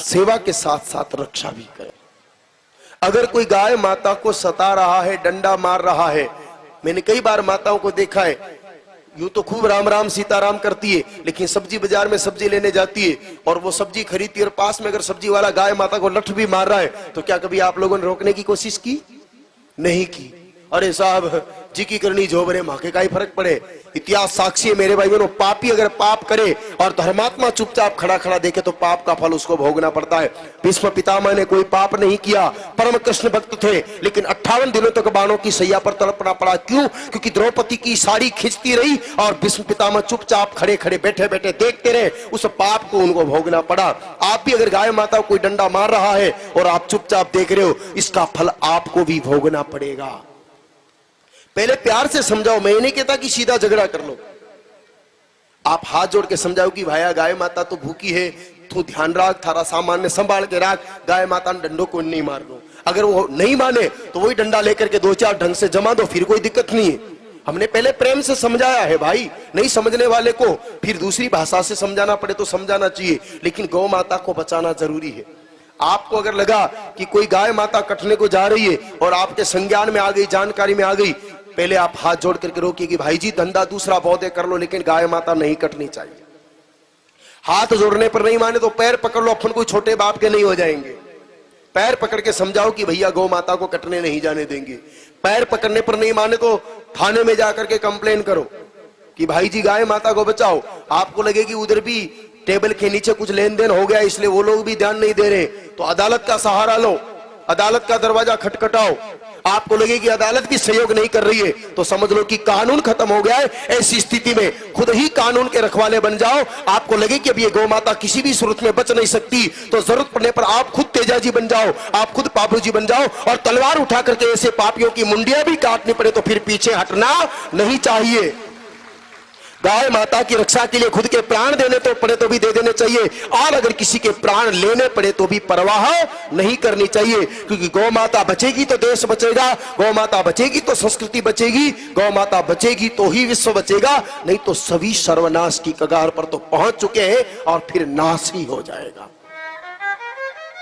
सेवा के साथ साथ रक्षा भी करें। अगर कोई गाय माता को सता रहा है, डंडा मार रहा है, मैंने कई बार माताओं को देखा है, यूं तो खूब राम राम सीताराम करती है, लेकिन सब्जी बाजार में सब्जी लेने जाती है और वो सब्जी खरीदती है और पास में अगर सब्जी वाला गाय माता को लठ भी मार रहा है तो क्या कभी आप लोगों ने रोकने की कोशिश की? नहीं की। अरे साहब जी की करनी झोबरे माके का ही फर्क पड़े। इतिहास साक्षी है मेरे भाई बहनों, पापी अगर पाप करे और धर्मात्मा चुपचाप खड़ा खड़ा देखे तो पाप का फल उसको भोगना पड़ता है। भीष्म पितामह ने कोई पाप नहीं किया, परम कृष्ण भक्त थे, लेकिन 58 दिनों तक बाणों की सैया पर तड़पना पड़ा। क्यों? क्योंकि द्रौपदी की साड़ी खींचती रही और भीष्म पितामह चुपचाप खड़े खड़े बैठे बैठे देखते रहे, उस पाप को उनको भोगना पड़ा। आप भी अगर गाय माता को कोई डंडा मार रहा है और आप चुपचाप देख रहे हो, इसका फल आपको भी भोगना पड़ेगा। पहले प्यार से समझाओ, मैं नहीं कहता कि सीधा झगड़ा कर लो। आप हाथ जोड़ के समझाओ कि भाया गाय माता तो भूखी है, तू ध्यान रख, थारा सामान में संभाल के रख, गाय माता ने डंडों को नहीं मार दो। अगर वो नहीं माने तो वही डंडा लेकर के 2-4 ढंग से जमा दो, फिर कोई दिक्कत नहीं है। हमने पहले प्रेम से समझाया है भाई, नहीं समझने वाले को फिर दूसरी भाषा से समझाना पड़े तो समझाना चाहिए, लेकिन गौ माता को बचाना जरूरी है। आपको अगर लगा कि कोई गाय माता कटने को जा रही है और आपके संज्ञान में आ गई, जानकारी में आ गई, पहले आप हाथ जोड़ करके रोकिए कि भाई जी धंधा दूसरा बहुत है कर लो, लेकिन गाय माता नहीं कटनी चाहिए। हाथ जोड़ने पर नहीं माने तो पैर पकड़ लो, अपन कोई छोटे बाप के नहीं हो जाएंगे। पैर पकड़ के समझाओ कि भैया गौ माता को कटने नहीं जाने देंगे। पैर पकड़ने पर नहीं माने तो थाने में जाकर के कंप्लेन करो कि भाई जी गाय माता को बचाओ। आपको लगे कि उधर भी टेबल के नीचे कुछ लेन देन हो गया इसलिए वो लोग भी ध्यान नहीं दे रहे, तो अदालत का सहारा लो, अदालत का दरवाजा खटखटाओ। आपको लगे कि अदालत भी सहयोग नहीं कर रही है तो समझ लो कि कानून खत्म हो गया है। ऐसी स्थिति में खुद ही कानून के रखवाले बन जाओ। आपको लगे कि अब ये गौ माता किसी भी सूरत में बच नहीं सकती तो जरूरत पड़ने पर आप खुद तेजाजी बन जाओ, आप खुद बाबूजी बन जाओ और तलवार उठा करके ऐसे पापियों की मुंडियां भी काटनी पड़े तो फिर पीछे हटना नहीं चाहिए। गाय माता की रक्षा के लिए खुद के प्राण देने तो पड़े तो भी दे देने चाहिए, और अगर किसी के प्राण लेने पड़े तो भी परवाह नहीं करनी चाहिए, क्योंकि गौ माता बचेगी तो देश बचेगा, गौ माता बचेगी तो संस्कृति बचेगी, गौ माता बचेगी तो ही विश्व बचेगा, नहीं तो सभी सर्वनाश की कगार पर तो पहुंच चुके हैं और फिर नाश ही हो जाएगा।